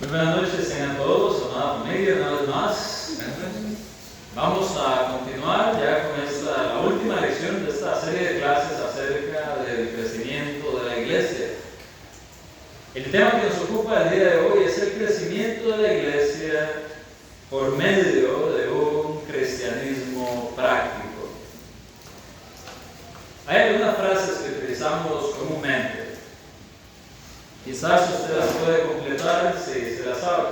Muy buenas noches a todos, amada familia, una vez más. Vamos a continuar ya con la última lección de esta serie de clases acerca del crecimiento de la iglesia. El tema que nos ocupa el día de hoy es el crecimiento de la iglesia por medio de un cristianismo práctico. Hay algunas frases que utilizamos comúnmente. Quizás usted las puede completar si se las sabe.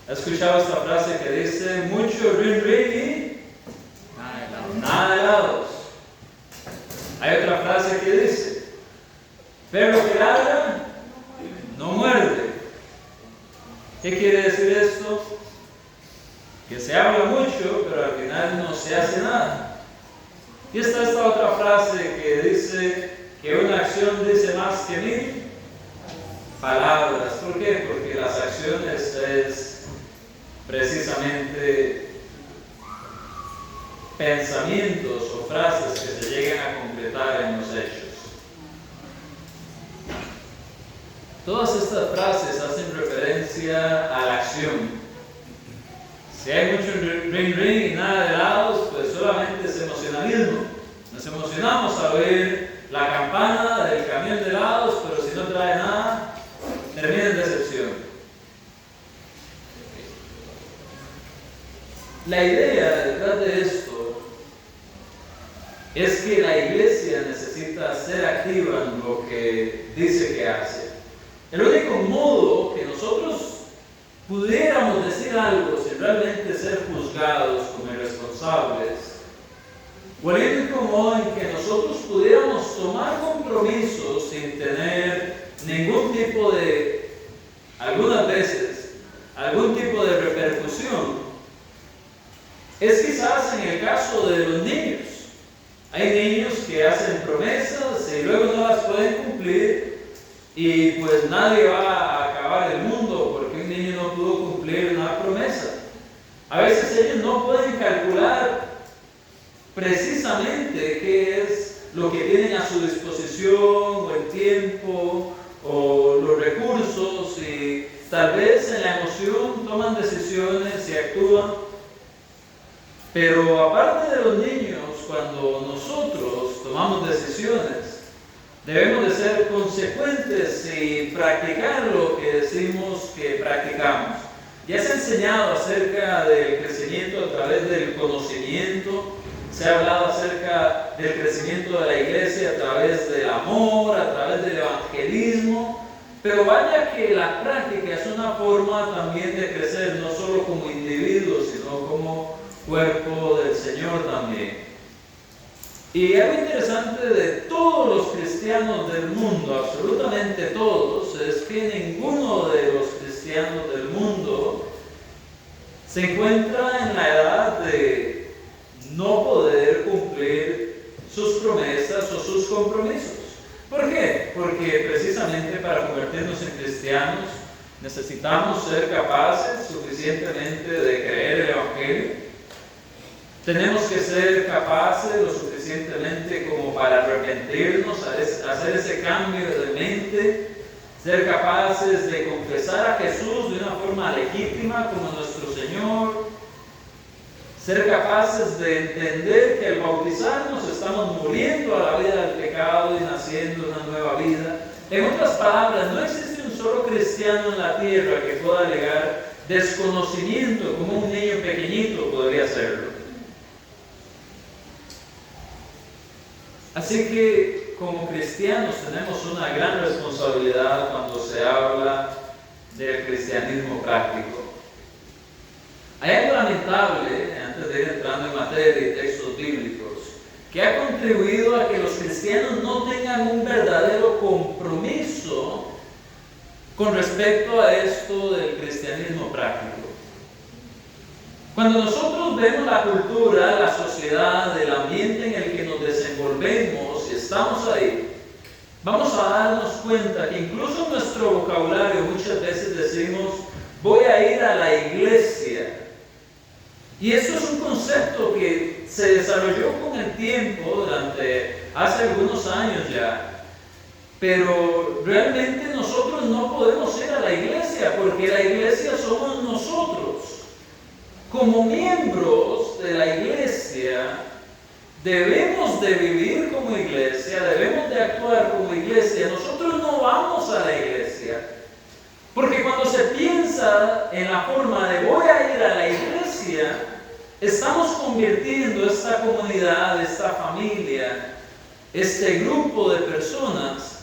¿Ha escuchado esta frase que dice mucho ring ring y nada de helados? Hay otra frase que dice perro que ladra no muerde. ¿Qué quiere decir esto? Que se habla mucho, pero al final no se hace nada. Y está esta otra frase que dice que una acción dice más que mil palabras. ¿Por qué? Porque las acciones es precisamente pensamientos o frases que se llegan a concretar en los hechos. Todas estas frases hacen referencia a la acción. Si hay mucho ring ring y nada de helados, pues solamente es emocionalismo. Nos emocionamos a oír la campana del camión de helados, pero si no trae nada, termina en decepción. La idea detrás de esto es que la iglesia necesita ser activa en lo que dice que hace. El único modo que nosotros pudiéramos decir algo sin realmente ser juzgados como irresponsables, o el único modo en que nosotros pudiéramos tomar compromisos sin tener ningún tipo de, algunas veces, algún tipo de repercusión, es quizás en el caso de los niños. Hay niños que hacen promesas y luego no las pueden cumplir y pues nadie va a acabar el mundo porque un niño no pudo cumplir una promesa. A veces ellos no pueden calcular precisamente qué es lo que tienen a su disposición, o el tiempo, o los recursos, y tal vez en la emoción toman decisiones y actúan. Pero aparte de los niños, cuando nosotros tomamos decisiones, debemos de ser consecuentes y practicar lo que decimos que practicamos. Ya se ha enseñado acerca del crecimiento a través del conocimiento. Se ha hablado acerca del crecimiento de la iglesia a través del amor, a través del evangelismo, pero vaya que la práctica es una forma también de crecer, no solo como individuos, sino como cuerpo del Señor también. Y algo interesante de todos los cristianos del mundo, absolutamente todos, es que ninguno de los cristianos del mundo se encuentra en la edad de no poder cumplir sus promesas o sus compromisos. ¿Por qué? Porque precisamente para convertirnos en cristianos necesitamos ser capaces suficientemente de creer el Evangelio. Tenemos que ser capaces lo suficientemente como para arrepentirnos, hacer ese cambio de mente, ser capaces de confesar a Jesús de una forma legítima como nuestro Señor, ser capaces de entender que al bautizarnos estamos muriendo a la vida del pecado y naciendo una nueva vida. En otras palabras, no existe un solo cristiano en la tierra que pueda alegar desconocimiento como un niño pequeñito podría hacerlo. Así que como cristianos tenemos una gran responsabilidad cuando se habla del cristianismo práctico. Hay algo lamentable, antes de ir entrando en materia y textos bíblicos, que ha contribuido a que los cristianos no tengan un verdadero compromiso con respecto a esto del cristianismo práctico. Cuando nosotros vemos la cultura, la sociedad, el ambiente en el que nos desenvolvemos y estamos ahí, vamos a darnos cuenta que incluso en nuestro vocabulario muchas veces decimos, voy a ir a la iglesia. Y eso es un concepto que se desarrolló con el tiempo, hace algunos años ya, pero realmente nosotros no podemos ir a la iglesia, porque la iglesia somos nosotros. Como miembros de la iglesia, debemos de vivir como iglesia, debemos de actuar como iglesia. Nosotros no vamos a la iglesia, porque cuando se piensa en la forma de voy a ir a la iglesia, estamos convirtiendo esta comunidad, esta familia, este grupo de personas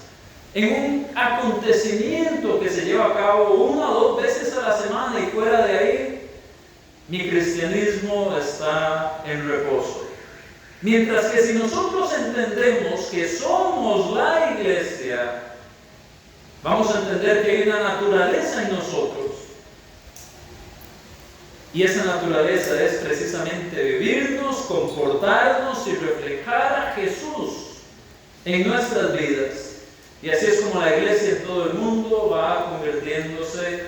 en un acontecimiento que se lleva a cabo 1 o 2 veces a la semana, y fuera de ahí, mi cristianismo está en reposo. Mientras que si nosotros entendemos que somos la iglesia, vamos a entender que hay una naturaleza en nosotros. Y esa naturaleza es precisamente vivirnos, comportarnos y reflejar a Jesús en nuestras vidas. Y así es como la iglesia en todo el mundo va convirtiéndose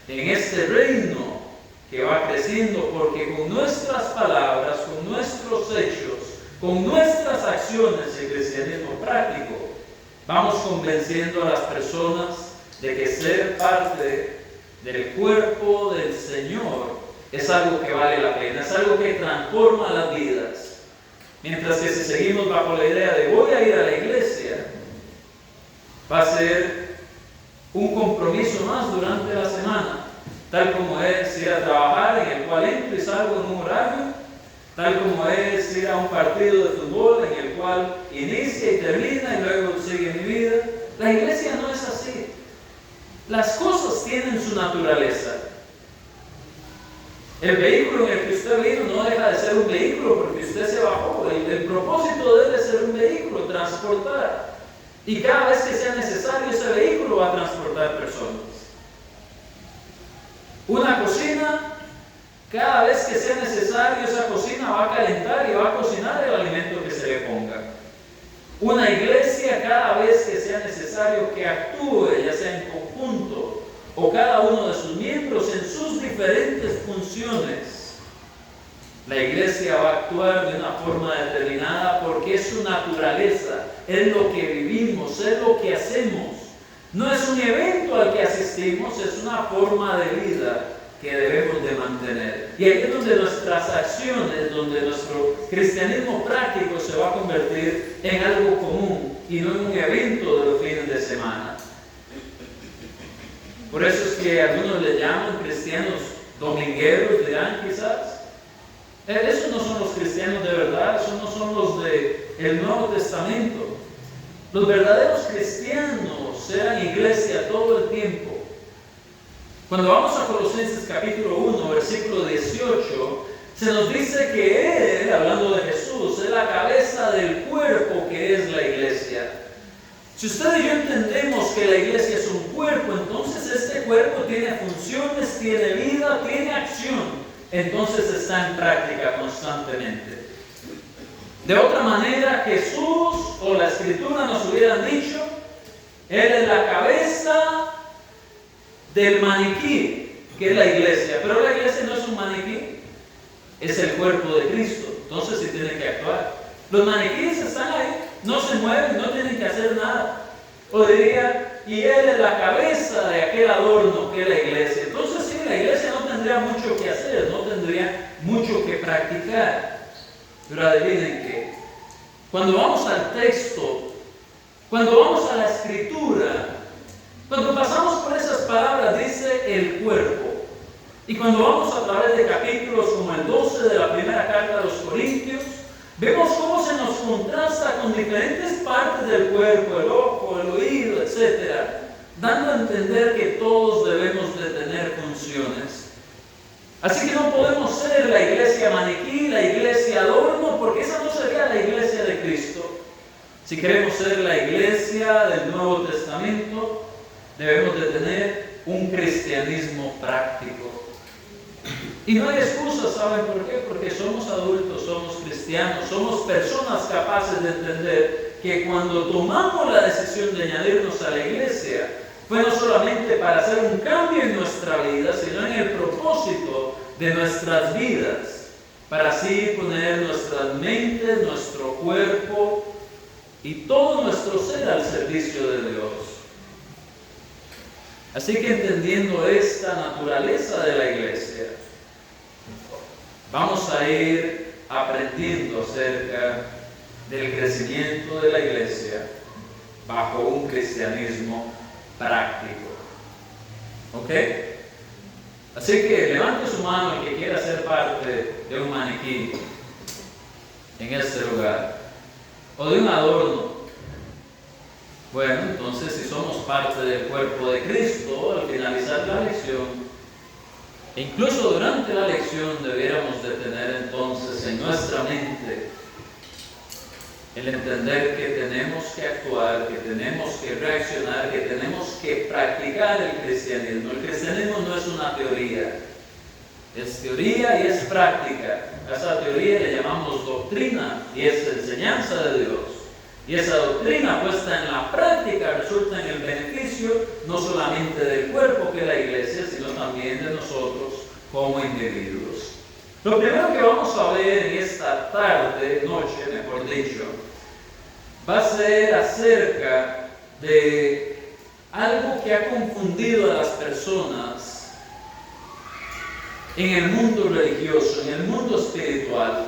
en este reino que va creciendo, porque con nuestras palabras, con nuestros hechos, con nuestras acciones de cristianismo práctico, vamos convenciendo a las personas de que ser parte del cuerpo del Señor es algo que vale la pena, es algo que transforma las vidas. Mientras que si seguimos bajo la idea de voy a ir a la iglesia, va a ser un compromiso más durante la semana, tal como es ir a trabajar, en el cual entro y salgo en un horario, tal como es ir a un partido de fútbol en el cual inicia y termina y luego sigue mi vida. La iglesia no es así. Las cosas tienen su naturaleza. El vehículo en el que usted vino no deja de ser un vehículo porque usted se bajó. El propósito debe ser un vehículo, transportar. Y cada vez que sea necesario, ese vehículo va a transportar personas. Una cocina, cada vez que sea necesario, esa cocina va a calentar y va a cocinar el alimento que se le ponga. Una iglesia, cada vez que sea necesario que actúe, ya sea en conjunto o cada uno de sus miembros en sus diferentes funciones, la iglesia va a actuar de una forma determinada porque es su naturaleza, es lo que vivimos, es lo que hacemos. No es un evento al que asistimos, es una forma de vida que debemos de mantener. Y ahí es donde nuestras acciones, donde nuestro cristianismo práctico se va a convertir en algo común y no en un evento de los fines de semana. Por eso es que algunos le llaman cristianos domingueros, dirán quizás. Esos no son los cristianos de verdad, esos no son los del Nuevo Testamento. Los verdaderos cristianos eran iglesia todo el tiempo. Cuando vamos a Colosenses capítulo 1, versículo 18, se nos dice que Él, hablando de Jesús, es la cabeza del cuerpo que es la iglesia. Si usted y yo entendemos que la iglesia es un cuerpo, entonces este cuerpo tiene funciones, tiene vida, tiene acción. Entonces está en práctica constantemente. De otra manera, Jesús o la Escritura nos hubieran dicho, Él es la cabeza del maniquí, que es la iglesia. Pero la iglesia no es un maniquí, es el cuerpo de Cristo. Entonces sí tiene que actuar. Los maniquíes están ahí, no se mueven, no tienen que hacer nada. O diría, y Él es la cabeza de aquel adorno que es la iglesia. Entonces sí, la iglesia no tendría mucho que hacer, no tendría mucho que practicar. Pero adivinen qué, cuando vamos al texto, cuando vamos a la Escritura, cuando pasamos por esas palabras, dice el cuerpo. Y cuando vamos a través de capítulos como el 12 de la primera carta a los Corintios, vemos cómo se nos contrasta con diferentes partes del cuerpo, el ojo, el oído, etc., dando a entender que todos debemos de tener funciones. Así que no podemos ser la iglesia maniquí, la iglesia adorno, porque esa no sería la iglesia de Cristo. Si queremos ser la iglesia del Nuevo Testamento, debemos de tener un cristianismo práctico. Y no hay excusas, ¿saben por qué? Porque somos adultos, somos cristianos, somos personas capaces de entender que cuando tomamos la decisión de añadirnos a la iglesia, fue no solamente para hacer un cambio en nuestra vida, sino en el propósito de nuestras vidas, para así poner nuestras mentes, nuestro cuerpo y todo nuestro ser al servicio de Dios. Así que entendiendo esta naturaleza de la iglesia, vamos a ir aprendiendo acerca del crecimiento de la iglesia bajo un cristianismo práctico. ¿Ok? Así que levante su mano el que quiera ser parte de un maniquí en este lugar, o de un adorno. Bueno, entonces si somos parte del cuerpo de Cristo, al finalizar la lección, e incluso durante la lección, debiéramos de tener entonces en nuestra mente el entender que tenemos que actuar, que tenemos que reaccionar, que tenemos que practicar el cristianismo. El cristianismo no es una teoría, es teoría y es práctica. A esa teoría le llamamos doctrina y es enseñanza de Dios. Y esa doctrina puesta en la práctica resulta en el beneficio no solamente del cuerpo que es la iglesia, sino también de nosotros como individuos. Lo primero que vamos a ver en esta tarde, noche mejor dicho, va a ser acerca de algo que ha confundido a las personas en el mundo religioso, en el mundo espiritual.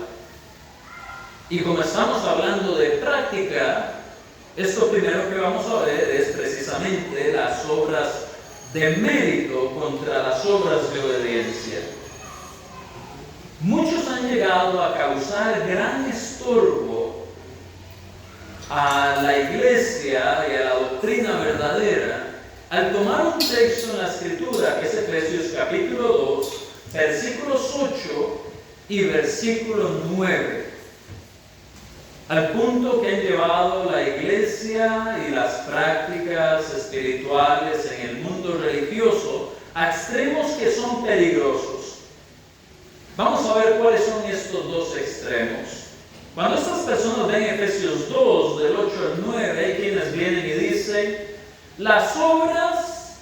Y como estamos hablando de práctica, esto primero que vamos a ver es precisamente las obras de mérito contra las obras de obediencia. Muchos han llegado a causar gran estorbo a la iglesia y a la doctrina verdadera al tomar un texto en la Escritura que es Efesios capítulo 2, versículos 8 y versículo 9. Al punto que han llevado la iglesia y las prácticas espirituales en el mundo religioso a extremos que son peligrosos. Vamos a ver cuáles son estos dos extremos. Cuando estas personas ven Efesios 2, del 8 al 9, hay quienes vienen y dicen, las obras,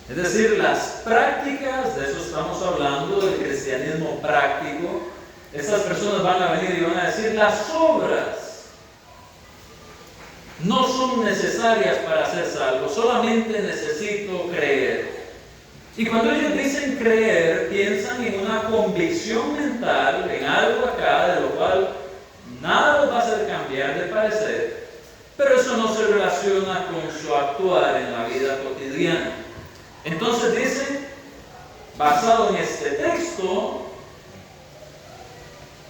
es decir, las prácticas, de eso estamos hablando, del cristianismo práctico. Estas personas van a venir y van a decir, las obras no son necesarias para ser salvo, solamente necesito creer. Y cuando ellos dicen creer, piensan en una convicción mental, en algo acá, de lo cual nada los va a hacer cambiar de parecer, pero eso no se relaciona con su actuar en la vida cotidiana. Entonces dicen, basado en este texto,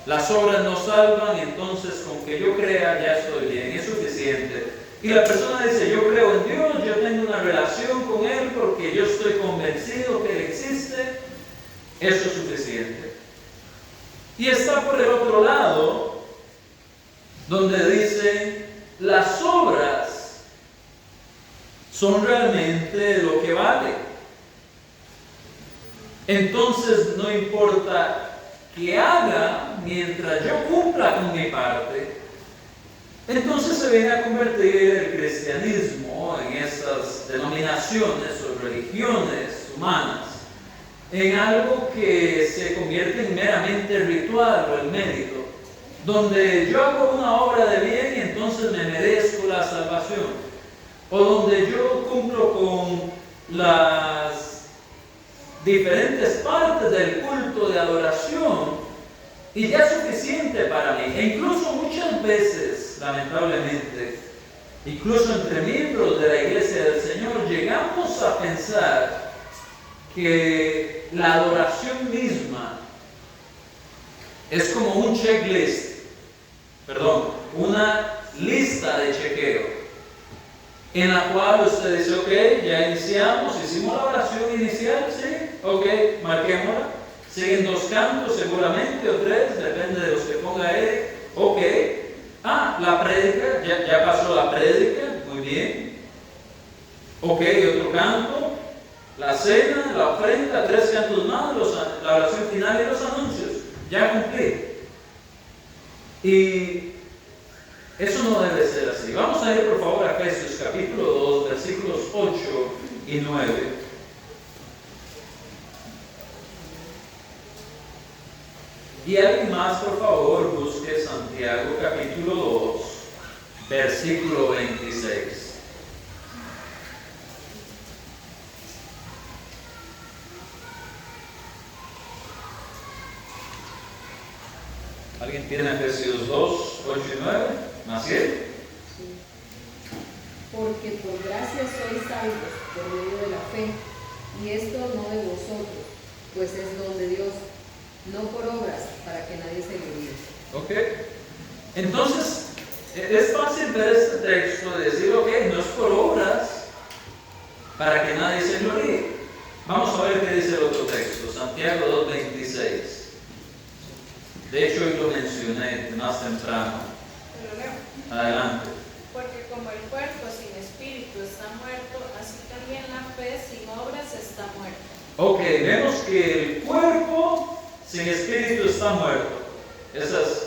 las obras no salvan, entonces con que yo crea ya estoy bien, es suficiente. Y la persona dice, yo creo en Dios, yo tengo una relación con Él porque yo estoy convencido que Él existe, eso es suficiente. Y está por el otro lado, donde dice, las obras son realmente lo que vale. Entonces no importa que haga mientras yo cumpla con mi parte, entonces se viene a convertir el cristianismo en estas denominaciones o religiones humanas en algo que se convierte en meramente ritual o el mérito, donde yo hago una obra de bien y entonces me merezco la salvación, o donde yo cumplo con las diferentes partes del culto de adoración y ya es suficiente para mí. E incluso muchas veces, lamentablemente, incluso entre miembros de la iglesia del Señor, llegamos a pensar que la adoración misma es como un checklist, una lista de chequeo, en la cual usted dice, ok, ya iniciamos, hicimos la oración inicial, sí, ok, marquémosla. Siguen 2 cantos seguramente, o 3, depende de los que ponga Eric, ok. La prédica, ya pasó la prédica, muy bien. Ok, otro canto, la cena, la ofrenda, 3 cantos más, la oración final y los anuncios, ya cumplí. Y eso no debe ser así. Vamos a ir por favor a Efesios capítulo 2, versículos 8 y 9. Y alguien más, por favor, busque Santiago capítulo 2, versículo 26. ¿Alguien tiene Efesios 2, 8 y 9? ¿Maciel? Sí. Porque por gracia sois salvos por medio de la fe, y esto no de vosotros, pues es don de Dios, no por obras, para que nadie se gloríe. Ok. Entonces, es fácil ver este texto y decir, ok, no es por obras, para que nadie se gloríe. Vamos a ver qué dice el otro texto, Santiago 2, 26. De hecho, hoy lo mencioné más temprano. Pero leo. Adelante. Porque como el cuerpo sin espíritu está muerto, así también la fe sin obras está muerta. Ok, vemos que el cuerpo sin espíritu está muerto. Esa es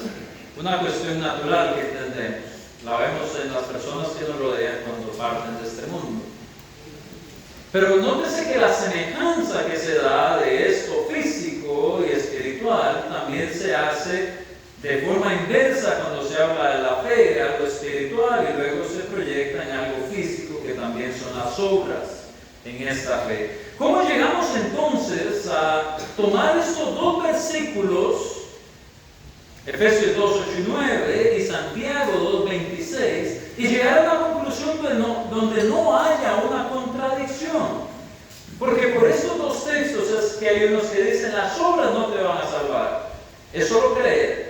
una cuestión natural que entendemos. La vemos en las personas que nos rodean cuando parten de este mundo. Pero nótese que la semejanza que se da de esto físico y espiritual también se hace de forma inversa cuando se habla de la fe, algo espiritual, y luego se proyecta en algo físico que también son las obras en esta fe. ¿Cómo llegamos entonces a tomar estos dos versículos, Efesios 2, 8 y 9 y Santiago 2, 26, y llegar a una conclusión donde no haya una contradicción? Porque por estos dos textos es que hay unos que dicen las obras no te van a salvar, es solo creer.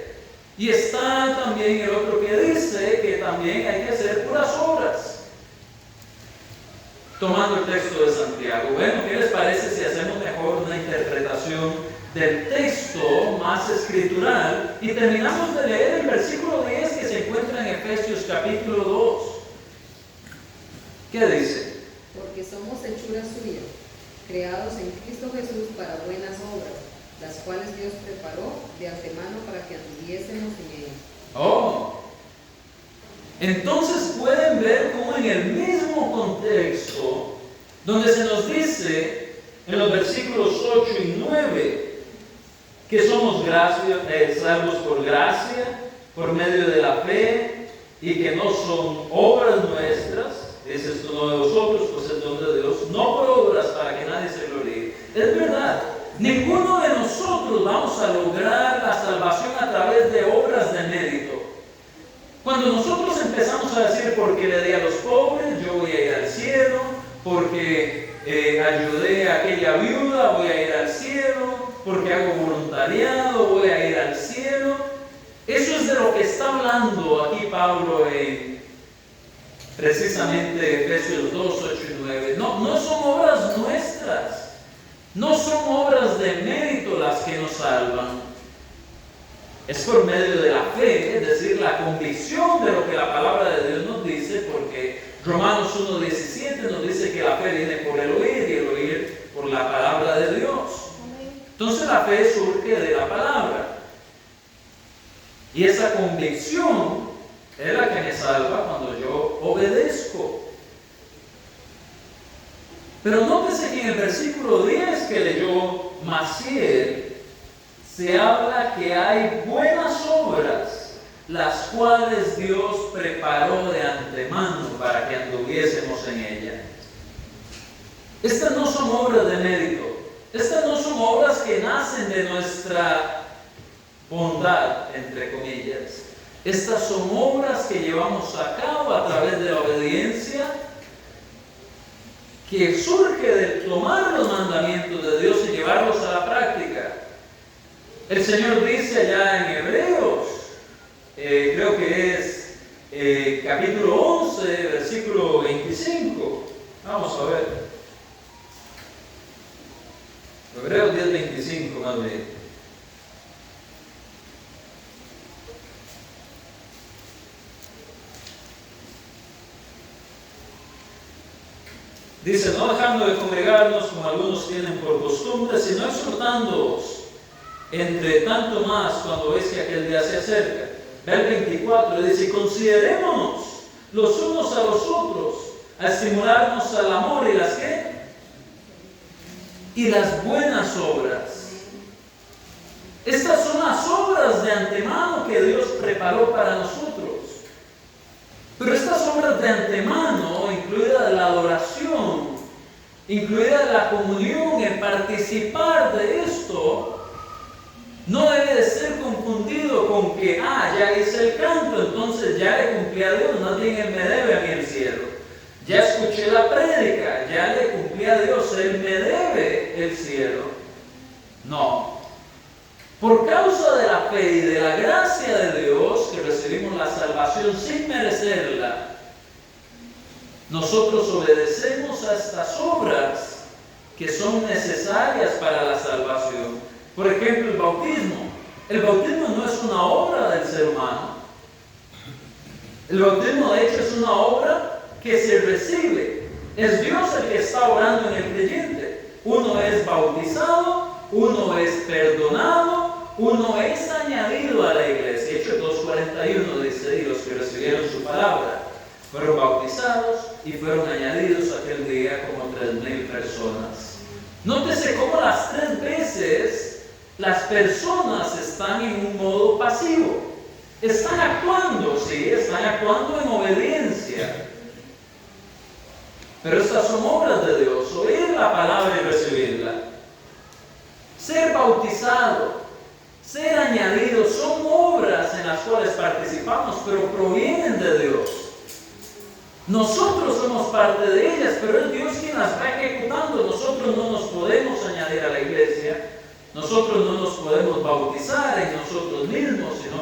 Y está también el otro que dice que también hay que hacer puras obras. Tomando el texto de Santiago, bueno, ¿qué les parece si hacemos mejor una interpretación del texto más escritural y terminamos de leer el versículo 10 que se encuentra en Efesios capítulo 2? ¿Qué dice? Porque somos hechura suya, creados en Cristo Jesús para buenas obras, las cuales Dios preparó de antemano para que anduviésemos en ellas. Oh, entonces pueden ver cómo en el mismo contexto, donde se nos dice en los versículos 8 y 9 que somos salvos por gracia, por medio de la fe, y que no son obras nuestras, es esto no de vosotros, pues es don de Dios, no por obras para que nadie se gloríe. Es verdad, ninguno de nosotros vamos a lograr la salvación a través de obras de mérito. Cuando nosotros empezamos a decir, porque le di a los pobres, yo voy a ir al cielo, porque ayudé a aquella viuda, voy a ir al cielo, porque hago voluntariado, voy a ir al cielo. Eso es de lo que está hablando aquí Pablo en precisamente Efesios 2, 8 y 9. No son obras nuestras, no son obras de mérito las que nos salvan. Es por medio de la fe, es decir, la convicción de lo que la palabra de Dios nos dice, porque Romanos 1:17 nos dice que la fe viene por el oír y el oír por la palabra de Dios. Entonces la fe surge de la palabra. Y esa convicción es la que me salva cuando yo obedezco. Pero nótese que en el versículo 10 que leyó Maciel, se habla que hay buenas obras, las cuales Dios preparó de antemano para que anduviésemos en ellas. Estas no son obras de mérito, estas no son obras que nacen de nuestra bondad, entre comillas. Estas son obras que llevamos a cabo a través de la obediencia, que surge de tomar los mandamientos de Dios y llevarlos a la práctica. El Señor dice allá en Hebreos, creo que es capítulo 11, versículo 25. Vamos a ver. Hebreos 10, 25 más bien. Dice, no dejando de congregarnos como algunos tienen por costumbre, sino exhortándoos, entre tanto más cuando veis que aquel día se acerca. Ve el 24, dice, considerémonos los unos a los otros, a estimularnos al amor y las ¿qué? Y las buenas obras. Estas son las obras de antemano que Dios preparó para nosotros. Pero obras de antemano, incluida la adoración, incluida la comunión, el participar de esto, no debe de ser confundido con que, ya hice el canto, entonces ya le cumplí a Dios, más bien Él me debe a mí el cielo. Ya escuché la prédica, ya le cumplí a Dios, Él me debe el cielo. No. Por causa de la fe y de la gracia de Dios, que recibimos la salvación sin merecerla, nosotros obedecemos a estas obras que son necesarias para la salvación. Por ejemplo, el bautismo. El bautismo no es una obra del ser humano. El bautismo, de hecho, es una obra que se recibe. Es Dios el que está obrando en el creyente. Uno es bautizado, uno es perdonado, uno es añadido a la iglesia. Hechos 2:41 dice, y los que recibieron su palabra fueron bautizados y fueron añadidos aquel día como 3,000 personas. Nótese cómo las 3 veces las personas están en un modo pasivo. Están actuando, sí, están actuando en obediencia. Pero estas son obras de Dios, oír la palabra y recibirla. Ser bautizado, ser añadido, son obras en las cuales participamos, pero provienen de Dios. Nosotros somos parte de ellas, pero es Dios quien las va ejecutando. Nosotros no nos podemos añadir a la iglesia, nosotros no nos podemos bautizar en nosotros mismos, sino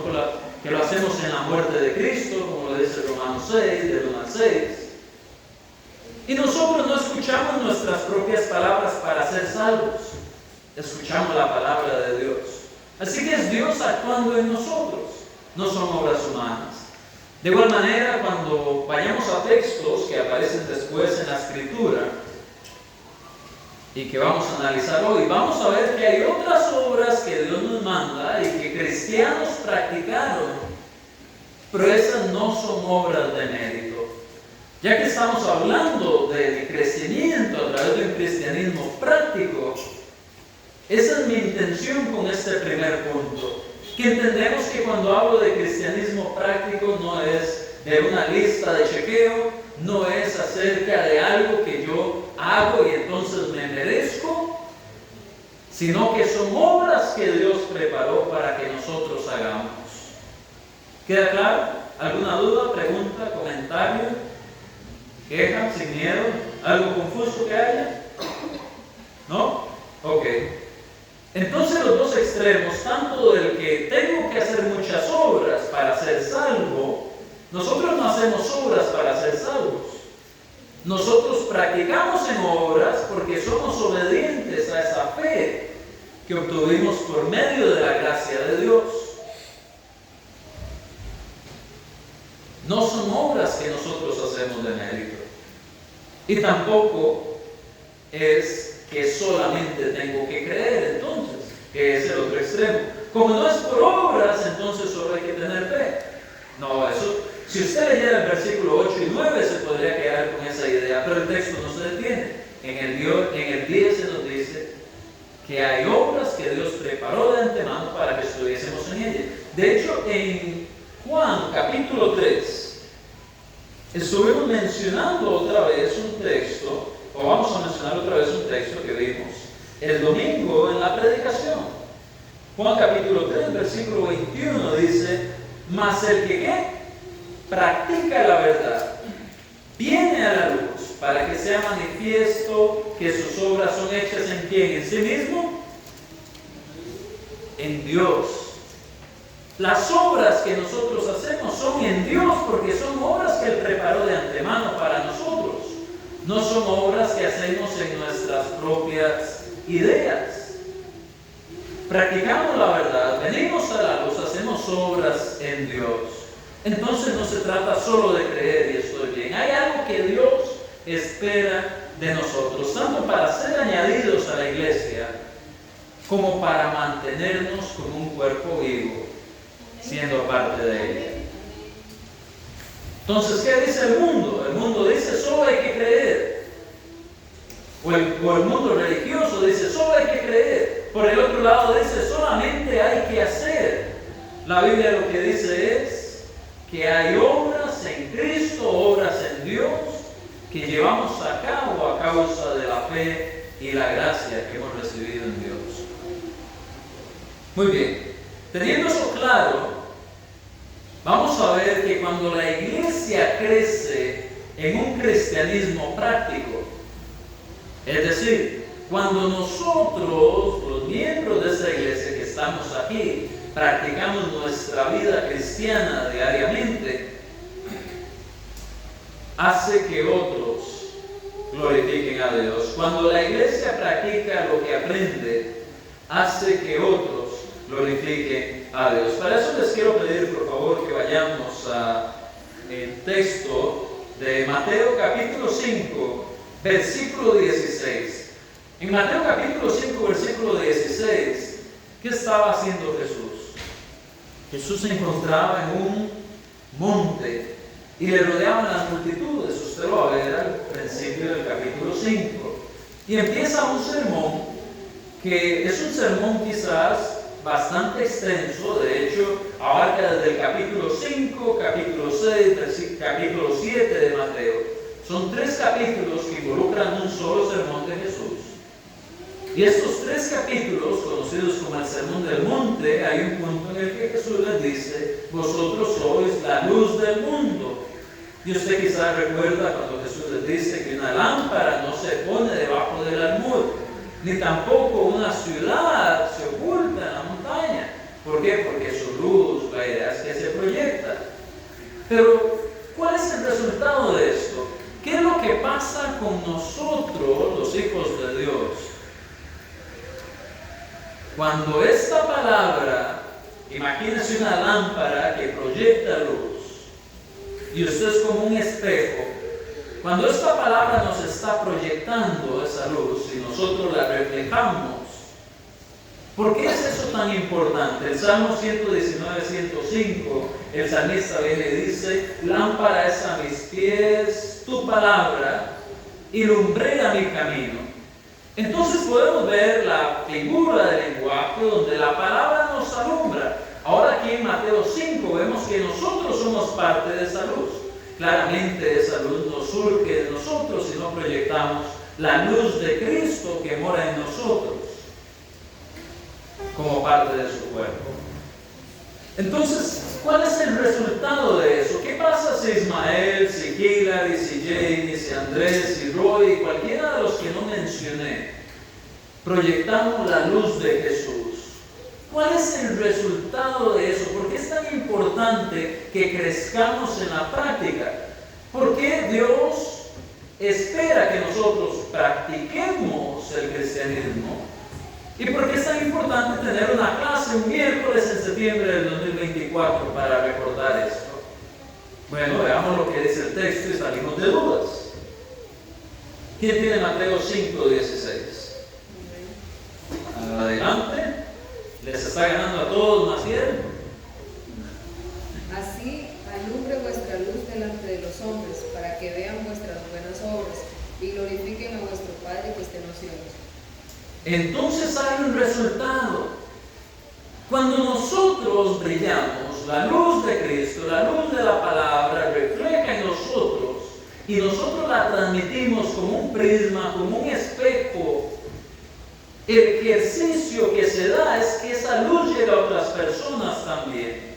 que lo hacemos en la muerte de Cristo, como lo dice Romanos 6, del 1 al 6. Y nosotros no escuchamos nuestras propias palabras para ser salvos, escuchamos la palabra de Dios. Así que es Dios actuando en nosotros, no son obras humanas. De igual manera, cuando vayamos a textos que aparecen después en la Escritura y que vamos a analizar hoy, vamos a ver que hay otras obras que Dios nos manda y que cristianos practicaron, pero esas no son obras de mérito. Ya que estamos hablando del crecimiento a través de un cristianismo práctico, esa es mi intención con este primer punto. Que entendemos que cuando hablo de cristianismo práctico no es de una lista de chequeo, no es acerca de algo que yo hago y entonces me merezco, sino que son obras que Dios preparó para que nosotros hagamos. ¿Queda claro? ¿Alguna duda, pregunta, comentario, queja, sin miedo? ¿Algo confuso que haya? ¿No? Ok. Entonces los dos extremos, tanto del que tengo que hacer muchas obras para ser salvo, nosotros no hacemos obras para ser salvos. Nosotros practicamos en obras porque somos obedientes a esa fe que obtuvimos por medio de la gracia de Dios. No son obras que nosotros hacemos de mérito. Y tampoco es que solamente tengo que creer, entonces, que es el otro extremo. Como no es por obras, entonces solo hay que tener fe. No, eso, si usted leyera el versículo 8 y 9 se podría quedar con esa idea, pero el texto no se detiene. En el 10 se nos dice que hay obras que Dios preparó de antemano para que estuviésemos en ellas. De hecho, en Juan capítulo 3, estuvimos mencionando otra vez un texto, o vamos a mencionar otra vez un texto que vimos el domingo en la predicación. Juan capítulo 3, versículo 21 dice, mas el que ¿qué? Practica la verdad, viene a la luz, para que sea manifiesto que sus obras son hechas ¿en quién? ¿En sí mismo? En Dios. Las obras que nosotros hacemos son en Dios, porque son obras que Él preparó de antemano para nosotros. No son obras que hacemos en nuestras propias ideas. Practicamos la verdad, venimos a la luz, hacemos obras en Dios. Entonces no se trata solo de creer y estoy bien. Hay algo que Dios espera de nosotros, tanto para ser añadidos a la iglesia, como para mantenernos como un cuerpo vivo, siendo parte de ella. Entonces, ¿qué dice el mundo? El mundo dice, solo hay que creer. O el mundo religioso dice, solo hay que creer. Por el otro lado dice, solamente hay que hacer. La Biblia lo que dice es que hay obras obras en Cristo, obras en Dios, que llevamos a cabo a causa de la fe y la gracia que hemos recibido en Dios. Muy bien, teniendo eso claro, vamos a ver que cuando la iglesia crece en un cristianismo práctico, es decir, cuando nosotros, los miembros de esa iglesia que estamos aquí, practicamos nuestra vida cristiana diariamente, hace que otros glorifiquen a Dios. Cuando la iglesia practica lo que aprende, hace que otros glorifiquen a Dios. Para eso les quiero pedir, por favor, que vayamos al texto de Mateo capítulo 5, versículo 16. En Mateo capítulo 5, versículo 16, ¿qué estaba haciendo Jesús? Jesús se encontraba en un monte y le rodeaban las multitudes. Usted lo va a ver al principio del capítulo 5. Y empieza un sermón que es un sermón quizás bastante extenso. De hecho, abarca desde el capítulo 5, capítulo 6, capítulo 7 de Mateo. Son 3 capítulos que involucran un solo sermón de Jesús. Y estos 3 capítulos, conocidos como el Sermón del Monte, hay un punto en el que Jesús les dice: vosotros sois la luz del mundo. Y usted quizás recuerda cuando Jesús les dice que una lámpara no se pone debajo del almud, ni tampoco una ciudad se oculta en la montaña. ¿Por qué? Porque su luz, la idea es que se proyecta. Pero, ¿cuál es el resultado de esto? ¿Qué es lo que pasa con nosotros, los hijos de Dios? Cuando esta palabra, imagínese una lámpara que proyecta luz, y usted es como un espejo. Cuando esta palabra nos está proyectando esa luz y nosotros la reflejamos, ¿por qué es eso tan importante? El Salmo 119, 105, el salmista viene y dice: lámpara es a mis pies tu palabra y lumbrera mi camino. Entonces podemos ver la figura del lenguaje donde la palabra nos alumbra. Ahora aquí en Mateo 5 vemos que nosotros somos parte de esa luz. Claramente esa luz no surge de nosotros, sino proyectamos la luz de Cristo que mora en nosotros como parte de su cuerpo. Entonces, ¿cuál es el resultado de eso? ¿Qué pasa si Ismael, si Hilary, si Jamie, si Andrés, si Roy, cualquiera de los que no mencioné, proyectamos la luz de Jesús? ¿Cuál es el resultado de eso? ¿Por qué es tan importante que crezcamos en la práctica? ¿Por qué Dios espera que nosotros practiquemos el cristianismo? ¿Y por qué es tan importante tener una clase un miércoles en septiembre del 2024 para recordar esto? Bueno, veamos lo que dice el texto y salimos de dudas. ¿Quién tiene Mateo 5, 16? Adelante. ¿Les está ganando a todos, Maciel? Así alumbre vuestra luz delante de los hombres, para que vean vuestras buenas obras y glorifiquen a vuestro Padre que está en los cielos. Entonces hay un resultado. Cuando nosotros brillamos, la luz de Cristo, la luz de la palabra refleja en nosotros y nosotros la transmitimos como un prisma, como un espejo. El ejercicio que se da es que esa luz llega a otras personas también.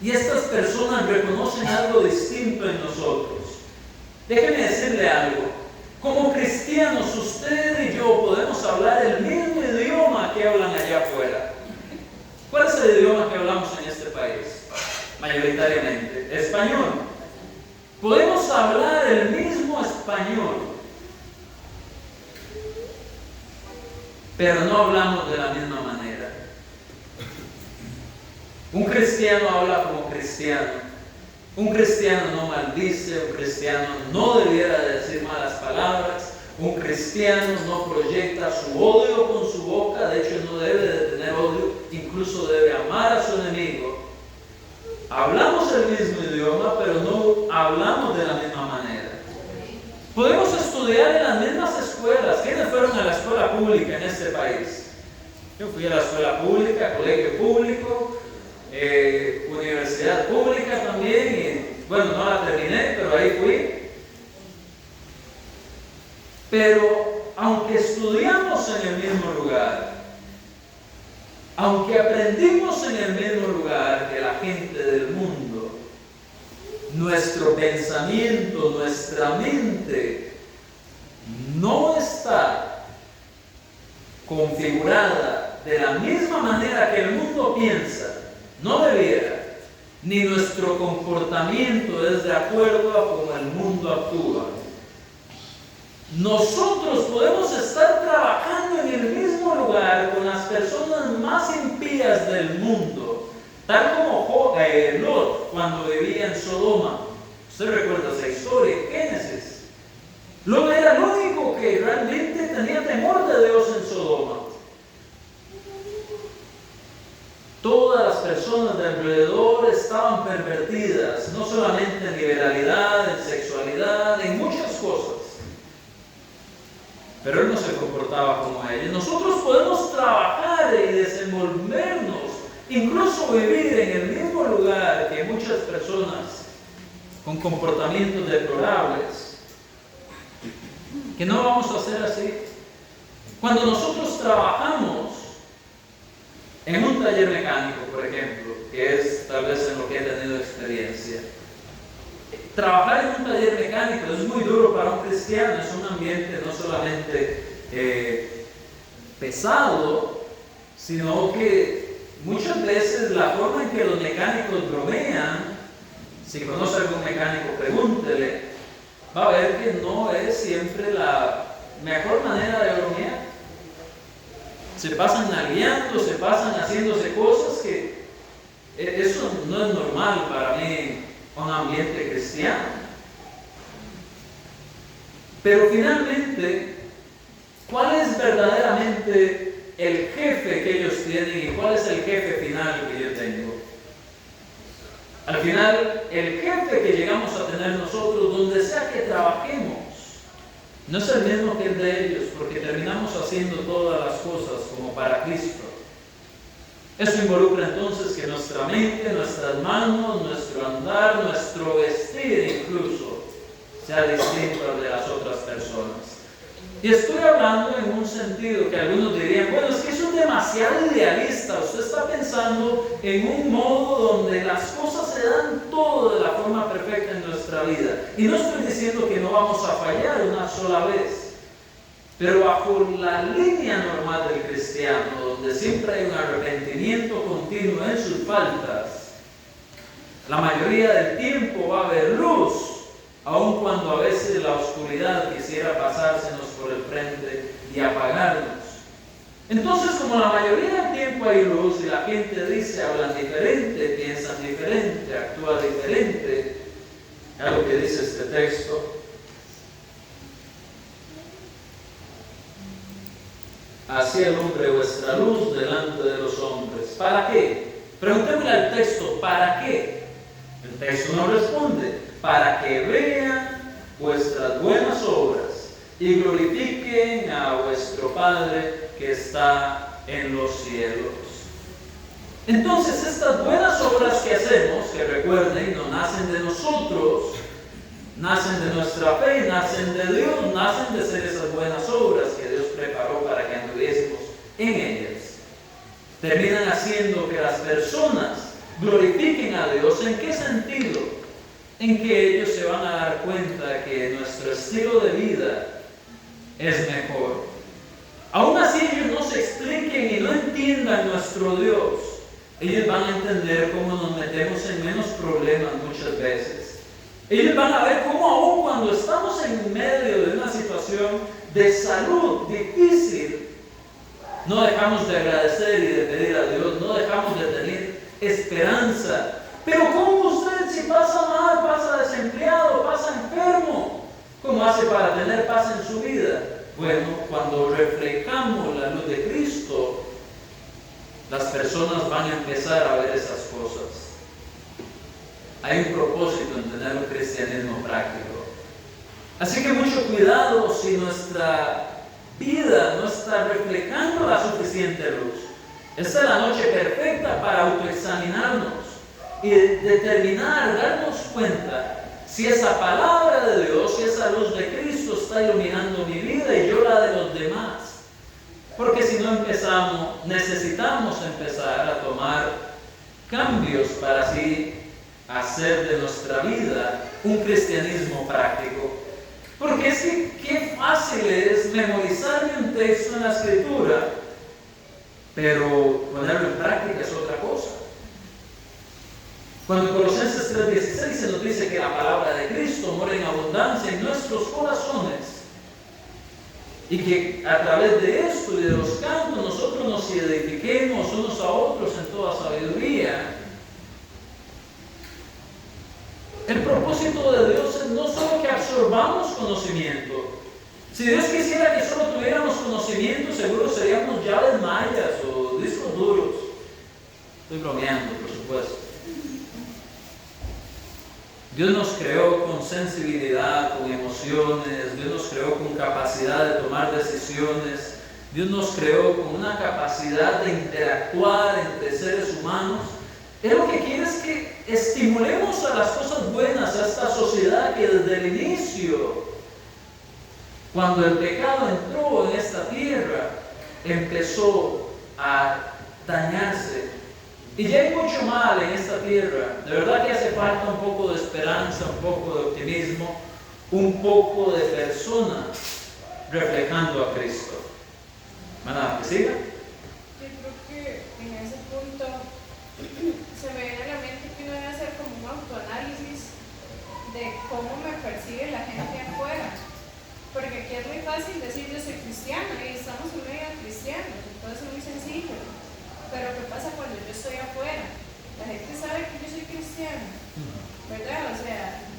Y estas personas reconocen algo distinto en nosotros. Déjenme decirle algo. Como cristianos, usted y yo podemos hablar el mismo idioma que hablan allá afuera. ¿Cuál es el idioma que hablamos en este país? Mayoritariamente, español. Podemos hablar el mismo español, pero no hablamos de la misma manera. Un cristiano habla como cristiano. Un cristiano no maldice, un cristiano no debiera decir malas palabras, un cristiano no proyecta su odio con su boca, de hecho no debe de tener odio, incluso debe amar a su enemigo. Hablamos el mismo idioma, pero no hablamos de la misma manera. Podemos estudiar en las mismas escuelas. ¿Quiénes fueron a la escuela pública en este país? Yo fui a la escuela pública, colegio público, universidad pública también, y bueno, no la terminé, pero ahí fui. Pero aunque estudiamos en el mismo lugar, aunque aprendimos en el mismo lugar que la gente del mundo, nuestro pensamiento, nuestra mente no está configurada de la misma manera que el mundo piensa, no debiera, ni nuestro comportamiento es de acuerdo a cómo el mundo actúa. Nosotros podemos estar trabajando en el mismo lugar con las personas más impías del mundo, tal como Lot cuando vivía en Sodoma. Usted recuerda esa historia en Génesis. Lot era el único que realmente tenía temor de Dios en Sodoma. Todas las personas de alrededor estaban pervertidas, no solamente en liberalidad, en sexualidad, en muchas cosas. Pero él no se comportaba como ellos. Nosotros podemos trabajar y desenvolvernos, incluso vivir en el mismo lugar que muchas personas con comportamientos deplorables. Que no vamos a hacer así. Cuando nosotros trabajamos en un taller mecánico, por ejemplo, que es tal vez en lo que he tenido experiencia, trabajar en un taller mecánico es muy duro para un cristiano, es un ambiente no solamente pesado, sino que muchas veces la forma en que los mecánicos bromean, si conoce a algún mecánico, pregúntele, va a ver que no es siempre la mejor manera de bromear. Se pasan nalgueando, se pasan haciéndose cosas que eso no es normal para mí. Un ambiente cristiano. Pero finalmente, ¿cuál es verdaderamente el jefe que ellos tienen y cuál es el jefe final que yo tengo? Al final, el jefe que llegamos a tener nosotros, donde sea que trabajemos, no es el mismo que el de ellos, porque terminamos haciendo todas las cosas como para Cristo. Eso involucra entonces que nuestra mente, nuestras manos, nuestro andar, nuestro vestir incluso, sea distinto al de las otras personas. Y estoy hablando en un sentido que algunos dirían, bueno, es que eso es demasiado idealista. Usted está pensando en un modo donde las cosas se dan todo de la forma perfecta en nuestra vida. Y no estoy diciendo que no vamos a fallar una sola vez. Pero bajo la línea normal del cristiano, donde siempre hay un arrepentimiento continuo en sus faltas, la mayoría del tiempo va a haber luz, aun cuando a veces la oscuridad quisiera pasársenos por el frente y apagarnos. Entonces, como la mayoría del tiempo hay luz y la gente dice, hablan diferente, piensan diferente, actúan diferente, es lo que dice este texto. Así alumbre vuestra luz delante de los hombres. ¿Para qué? Preguntémosle al texto, ¿para qué? El texto no responde. Para que vean vuestras buenas obras y glorifiquen a vuestro Padre que está en los cielos. Entonces, estas buenas obras que hacemos, que recuerden, no nacen de nosotros, nacen de nuestra fe, nacen de Dios, nacen de ser esas buenas obras que Dios preparó para que anduviésemos en ellas. Terminan haciendo que las personas glorifiquen a Dios. ¿En qué sentido? En que ellos se van a dar cuenta que nuestro estilo de vida es mejor. Aún así ellos no se expliquen y no entiendan nuestro Dios, ellos van a entender cómo nos metemos en menos problemas muchas veces. Ellos van a ver cómo aún cuando estamos en medio de una situación de salud difícil, no dejamos de agradecer y de pedir a Dios, no dejamos de tener esperanza. Pero ¿cómo usted, si pasa mal, pasa desempleado, pasa enfermo, cómo hace para tener paz en su vida? Bueno, cuando reflejamos la luz de Cristo, las personas van a empezar a ver esas cosas. Hay un propósito en tener un cristianismo práctico. Así que mucho cuidado si nuestra vida no está reflejando la suficiente luz. Esta es la noche perfecta para autoexaminarnos. y determinar, darnos cuenta si esa palabra de Dios, si esa luz de Cristo está iluminando mi vida y yo la de los demás. Porque si no empezamos, necesitamos empezar a tomar cambios para así hacer de nuestra vida un cristianismo práctico. Porque es que qué fácil es memorizarme un texto en la Escritura, pero ponerlo en práctica es otra cosa. Cuando en Colosenses 3:16 se nos dice que la palabra de Cristo mora en abundancia en nuestros corazones y que a través de esto y de los cantos nosotros nos edifiquemos unos a otros en toda sabiduría. El propósito de Dios es no solo que absorbamos conocimiento. Si Dios quisiera que solo tuviéramos conocimiento, seguro seríamos llaves mayas o discos duros. Estoy bromeando, por supuesto. Dios nos creó con sensibilidad, con emociones, Dios nos creó con capacidad de tomar decisiones, Dios nos creó con una capacidad de interactuar entre seres humanos. Él lo que quiere es que estimulemos a las cosas buenas, a esta sociedad que desde el inicio, cuando el pecado entró en esta tierra, empezó a dañarse. Y ya hay mucho mal en esta tierra. De verdad que hace falta un poco de esperanza, un poco de optimismo, un poco de personas reflejando a Cristo. ¿Mana, que siga? Yo creo que en ese punto se me viene a la mente que uno debe hacer como un autoanálisis de cómo me percibe la gente afuera. Porque aquí es muy fácil decir yo soy cristiano y estamos en medio de cristianos, entonces es muy sencillo. Pero ¿qué pasa cuando yo estoy afuera? La gente sabe que yo soy cristiano, ¿verdad? O sea,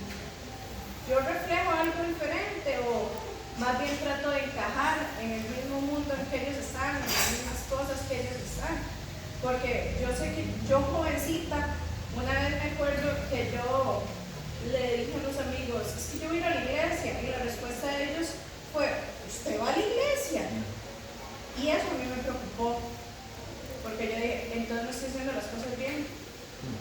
yo reflejo algo diferente o más bien trato de encajar en el mismo mundo en que ellos están, en las mismas cosas que ellos están. Porque yo sé que yo jovencita, una vez me acuerdo que yo le dije a unos amigos, es que yo voy a ir a la iglesia, y la respuesta de ellos fue, ¿usted va a la iglesia? Y eso a mí me preocupó. Porque yo dije, entonces no estoy haciendo las cosas bien.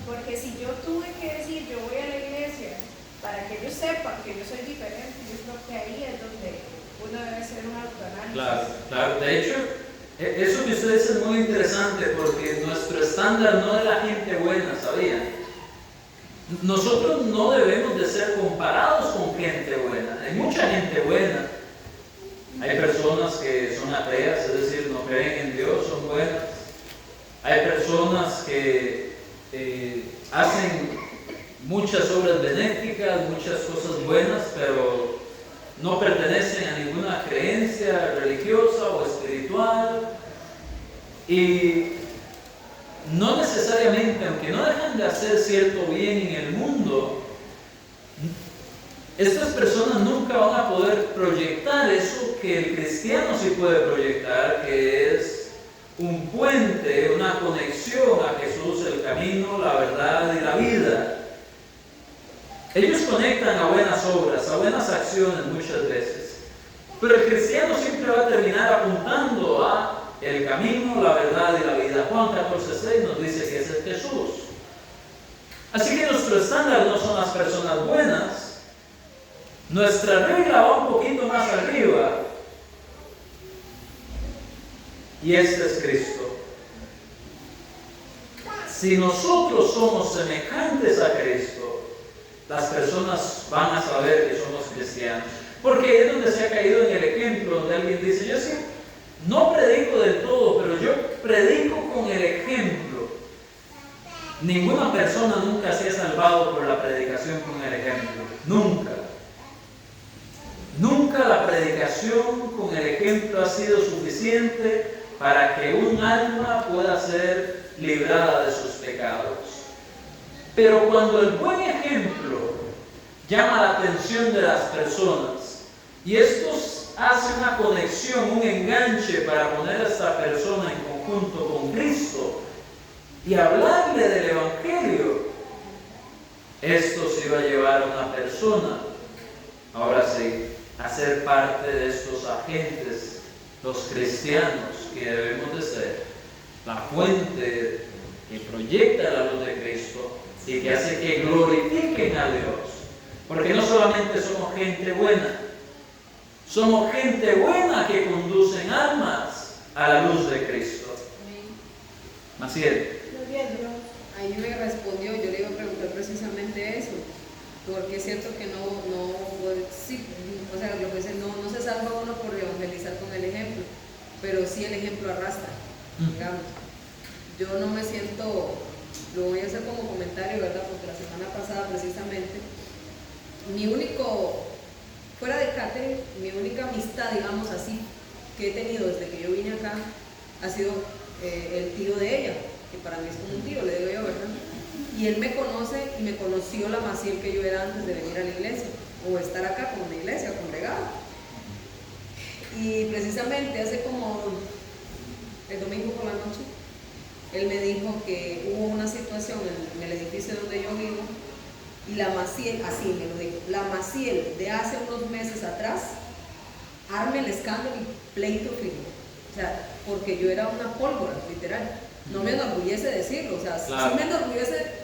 Porque si yo tuve que decir, yo voy a la iglesia, para que ellos sepan que yo soy diferente, yo creo que ahí es donde uno debe hacer un autoanálisis. Claro, claro. De hecho, eso que usted dice es muy interesante porque nuestro estándar no es la gente buena, ¿sabía? Nosotros no debemos de ser comparados con gente buena. Hay mucha gente buena. Hay personas que son ateas, es decir, no creen en Dios, son buenas. Hay personas que hacen muchas obras benéficas, muchas cosas buenas, pero no pertenecen a ninguna creencia religiosa o espiritual. Y no necesariamente, aunque no dejan de hacer cierto bien en el mundo, estas personas nunca van a poder proyectar eso que el cristiano sí puede proyectar, que es un puente, una conexión a Jesús, el camino, la verdad y la vida. Ellos conectan a buenas obras, a buenas acciones muchas veces, pero el cristiano siempre va a terminar apuntando a el camino, la verdad y la vida. Juan 14:6 nos dice que ese es Jesús. Así que nuestro estándar no son las personas buenas, nuestra regla va un poquito más arriba. Y este es Cristo. Si nosotros somos semejantes a Cristo, las personas van a saber que somos cristianos. Porque es donde se ha caído en el ejemplo, donde alguien dice, yo sí, no predico del todo, pero yo predico con el ejemplo. Ninguna persona nunca se ha salvado por la predicación con el ejemplo. Nunca. Nunca la predicación con el ejemplo ha sido suficiente para que un alma pueda ser librada de sus pecados. Pero cuando el buen ejemplo llama la atención de las personas y estos hacen una conexión, un enganche para poner a esta persona en conjunto con Cristo y hablarle del Evangelio, esto se va a llevar a una persona, ahora sí, a ser parte de estos agentes, los cristianos que debemos de ser, la fuente que proyecta la luz de Cristo y que hace que glorifiquen a Dios. Porque no solamente somos gente buena, somos gente buena que conducen almas a la luz de Cristo. Maciel. Gloria a Dios. Ahí me respondió, yo le iba a preguntar precisamente eso, porque es cierto que sí, o sea, lo que dice, no se salva uno por evangelizar con el ejemplo, pero sí el ejemplo arrastra, digamos. Yo no me siento, lo voy a hacer como comentario, ¿verdad? Porque la semana pasada precisamente, mi único, fuera de catering, mi única amistad, digamos así, que he tenido desde que yo vine acá, ha sido el tío de ella, que para mí es como un tío, le digo yo, ¿verdad? Y él me conoce y me conoció la Maciel que yo era antes de venir a la iglesia, o estar acá como una iglesia, congregada. Y precisamente hace como el domingo por la noche, él me dijo que hubo una situación en el edificio donde yo vivo, y la Maciel, así me lo dijo, la Maciel de hace unos meses atrás, arme el escándalo y pleito firme. O sea, porque yo era una pólvora, literal. No me enorgullece decirlo, o sea, claro, sí me enorgullece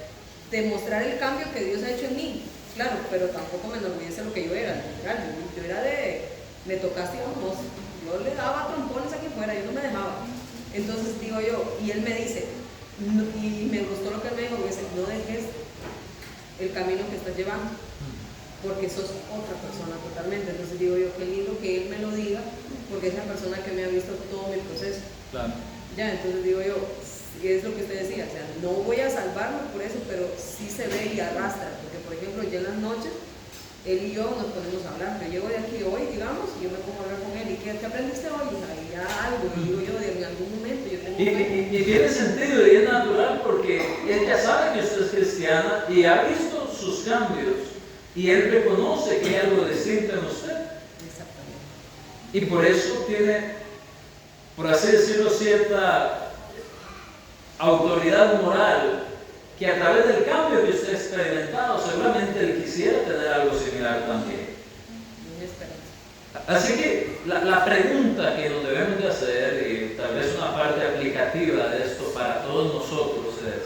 demostrar el cambio que Dios ha hecho en mí, claro, pero tampoco me enorgullece lo que yo era, literal. Yo era me tocaste y vamos, yo le daba trompones aquí fuera, yo no me dejaba. Entonces digo yo, y él me dice, y me gustó lo que él me dijo, me dice, no dejes el camino que estás llevando, porque sos otra persona totalmente. Entonces digo yo, qué lindo que él me lo diga, porque es la persona que me ha visto todo mi proceso. Claro. Ya, entonces digo yo, es lo que usted decía, o sea, no voy a salvarme por eso, pero sí se ve y arrastra, porque por ejemplo, ya en las noches, él y yo nos ponemos a hablar. Yo llego de aquí hoy, digamos, y yo me pongo a hablar con él, ¿y qué aprendiste hoy? Y ya algo, y digo yo, en algún momento yo tengo y tiene sentido y es natural, porque él ya sabe que usted es cristiana y ha visto sus cambios, y él reconoce que hay algo distinto en usted. Exactamente. Y por eso tiene, por así decirlo, cierta autoridad moral, que a través del cambio que usted ha experimentado, seguramente él quisiera tener algo similar también. Así que la pregunta que nos debemos de hacer, y tal vez una parte aplicativa de esto para todos nosotros, es: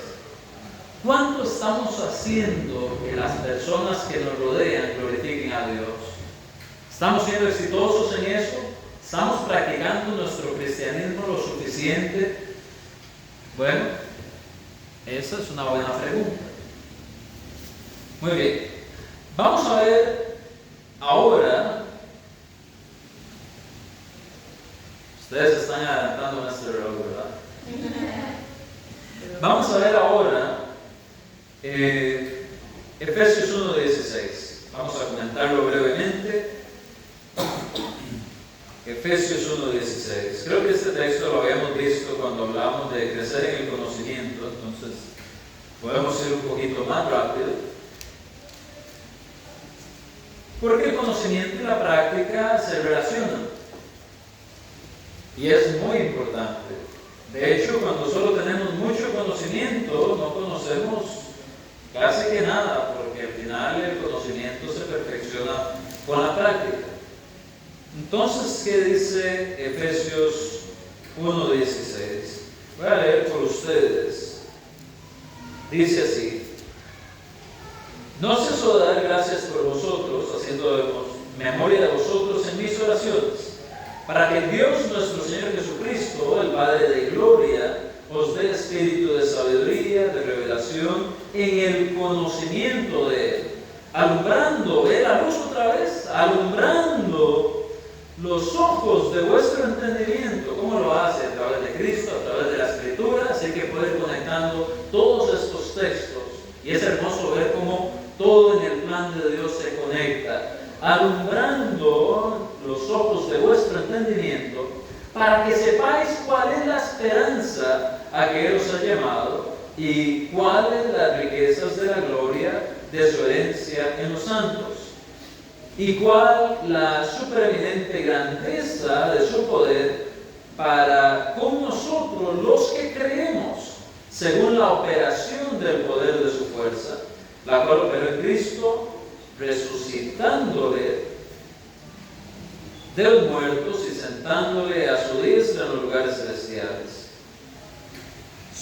¿cuánto estamos haciendo que las personas que nos rodean glorifiquen a Dios? ¿Estamos siendo exitosos en eso? ¿Estamos practicando nuestro cristianismo lo suficiente? Bueno, esa es una buena pregunta. Muy bien. Vamos a ver ahora. Ustedes están adelantando nuestro reloj, ¿verdad? Vamos a ver ahora Efesios 1:16. Vamos a comentarlo brevemente. Efesios 1:16. Creo que este texto lo habíamos visto cuando hablábamos de crecer en el conocimiento, entonces podemos ir un poquito más rápido. Porque el conocimiento y la práctica se relacionan. Y es muy importante. De hecho, cuando solo tenemos mucho conocimiento, no conocemos casi que nada, porque al final el conocimiento se perfecciona con la práctica. Entonces, ¿qué dice Efesios 1:16? Voy a leer por ustedes. Dice así: no ceso de dar gracias por vosotros, haciendo memoria de vosotros en mis oraciones, para que Dios nuestro Señor Jesucristo, el Padre de gloria, os dé espíritu de sabiduría, de revelación, en el conocimiento de Él, alumbrando, ve la luz otra vez, alumbrando los ojos de vuestro entendimiento. ¿Cómo lo hace? A través de Cristo, a través de la Escritura. Así que puede ir conectando todos estos textos, y es hermoso ver cómo todo en el plan de Dios se conecta. Alumbrando los ojos de vuestro entendimiento, para que sepáis cuál es la esperanza a que Él os ha llamado, y cuáles las riquezas de la gloria de su herencia en los santos, y cuál la supereminente grandeza de su poder para con nosotros los que creemos, según la operación del poder de su fuerza, la cual operó en Cristo, resucitándole de los muertos y sentándole a su diestra en los lugares celestiales,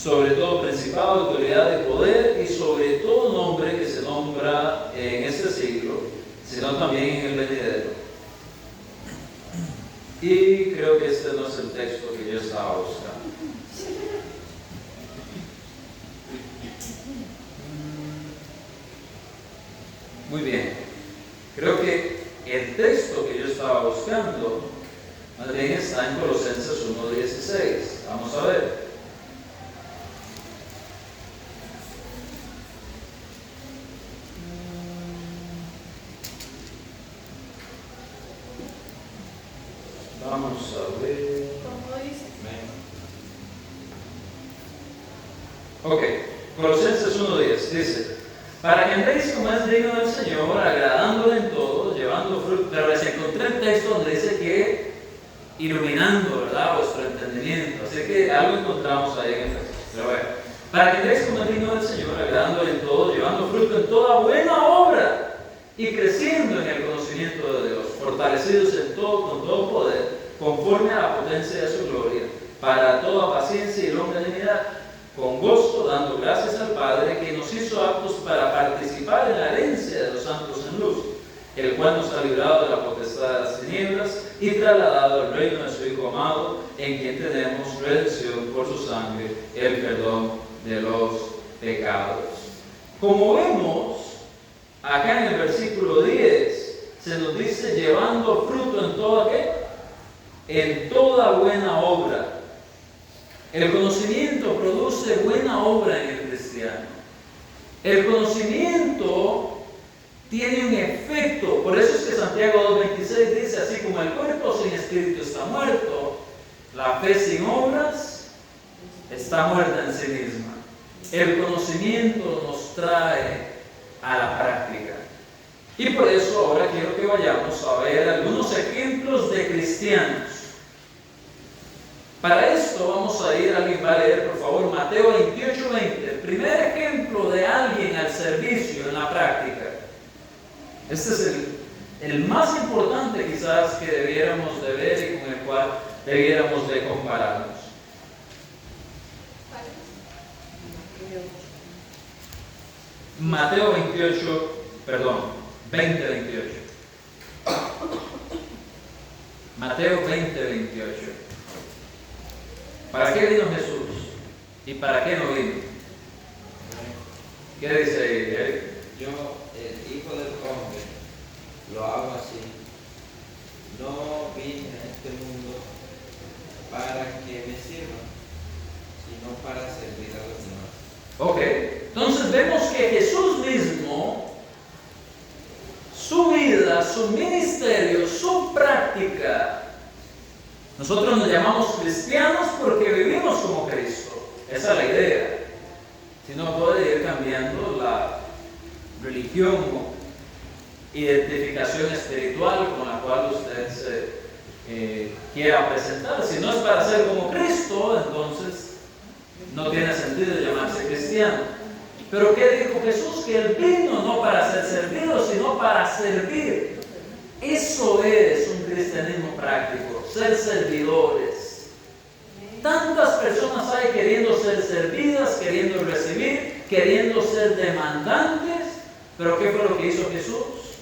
sobre todo principado, autoridad y poder, y sobre todo nombre que se nombra en este siglo, sino también en el venidero. Y creo que este no es el texto que yo estaba buscando. Muy bien. Creo que el texto que yo estaba buscando más bien está en Colosenses 1:16. Vamos a ver. Vamos a ver. ¿Cómo dice? Ok, Colosenses 1:10 dice: para que andéis como es digno del Señor, agradándole en todo, llevando fruto. Pero les encontré el texto donde dice que iluminando, ¿verdad?, vuestro entendimiento. Así que algo encontramos ahí en el texto. Pero bueno, para que andéis como es digno del Señor, agradándole en todo, llevando fruto en toda buena obra y creciendo en el conocimiento de Dios, fortalecidos en todo, con todo poder, conforme a la potencia de su gloria, para toda paciencia y longanimidad, con gozo, dando gracias al Padre, que nos hizo aptos para participar en la herencia de los santos en luz, el cual nos ha librado de la potestad de las tinieblas y trasladado al reino de su Hijo amado, en quien tenemos redención por su sangre, el perdón de los pecados. Como vemos, acá en el versículo 10, se nos dice llevando fruto en toda ¿qué? En toda buena obra. El conocimiento produce buena obra en el cristiano. El conocimiento tiene un efecto. Por eso es que Santiago 2:26 dice: así como el cuerpo sin espíritu está muerto, la fe sin obras está muerta en sí misma. El conocimiento nos trae a la práctica. Y por eso ahora quiero que vayamos a ver algunos ejemplos de cristianos. Para esto vamos a ir, alguien va a leer por favor Mateo 28:20, el primer ejemplo de alguien al servicio en la práctica. Este es el más importante quizás que debiéramos de ver y con el cual debiéramos de compararnos. Mateo 20:28. Mateo 20:28. ¿Para qué vino Jesús? ¿Y para qué no vino? ¿Qué dice ahí, Eric? Yo, el Hijo del Hombre, lo hago así. No vine a este mundo para que me sirvan, sino para servir a los demás. Ok, entonces vemos que Jesús mismo, su vida, su ministerio, su práctica, nosotros nos llamamos cristianos porque vivimos como Cristo. Esa es la idea. Si no, puede ir cambiando la religión o identificación espiritual con la cual usted se quiera presentar. Si no es para ser como Cristo, entonces no tiene sentido llamarse cristiano. Pero ¿qué dijo Jesús? Que Él vino no para ser servido, sino para servir. Eso es un cristianismo práctico, ser servidores. Tantas personas hay queriendo ser servidas, queriendo recibir, queriendo ser demandantes, pero ¿qué fue lo que hizo Jesús?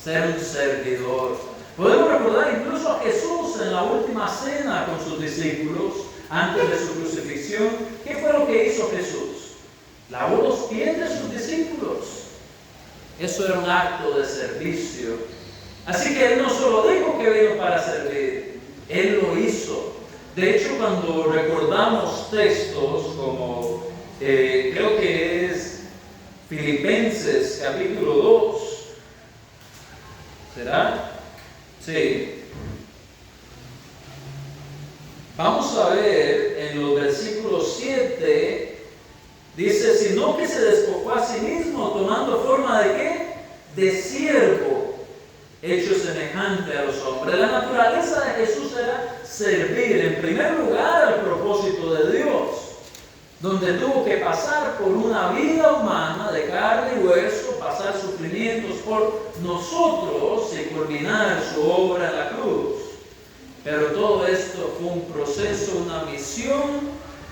Ser un servidor. Podemos recordar incluso a Jesús en la última cena con sus discípulos, antes de su crucifixión. ¿Qué fue lo que hizo Jesús? Lavó los pies de sus discípulos. Eso era un acto de servicio. Así que Él no solo dijo que vino para servir, Él lo hizo. De hecho, cuando recordamos textos como, creo que es Filipenses capítulo 2, ¿será? Sí. Vamos a ver en los versículos 7, dice: sino que se despojó a sí mismo, tomando forma de ¿qué? De siervo, hecho semejante a los hombres. La naturaleza de Jesús era servir, en primer lugar, al propósito de Dios, donde tuvo que pasar por una vida humana de carne y hueso, pasar sufrimientos por nosotros y culminar su obra en la cruz. Pero todo esto fue un proceso, una misión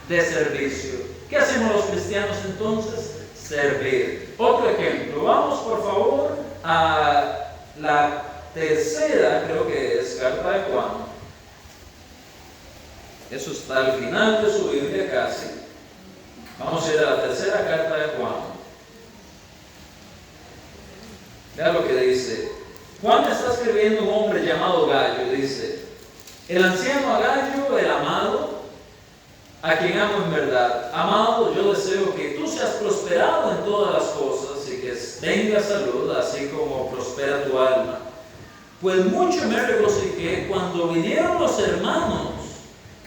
de servicio. ¿Qué hacemos los cristianos entonces? Servir. Otro ejemplo, vamos por favor a la tercera, creo que es carta de Juan. Eso está al final de su Biblia casi. Vamos a ir a la tercera carta de Juan. Vea lo que dice. Juan está escribiendo a un hombre llamado Gallo. Dice: el anciano Gallo, el amado, a quien amo en verdad. Amado, yo deseo que tú seas prosperado en todas las cosas y que tengas salud, así como prospera tu alma. Pues mucho me regocijé cuando vinieron los hermanos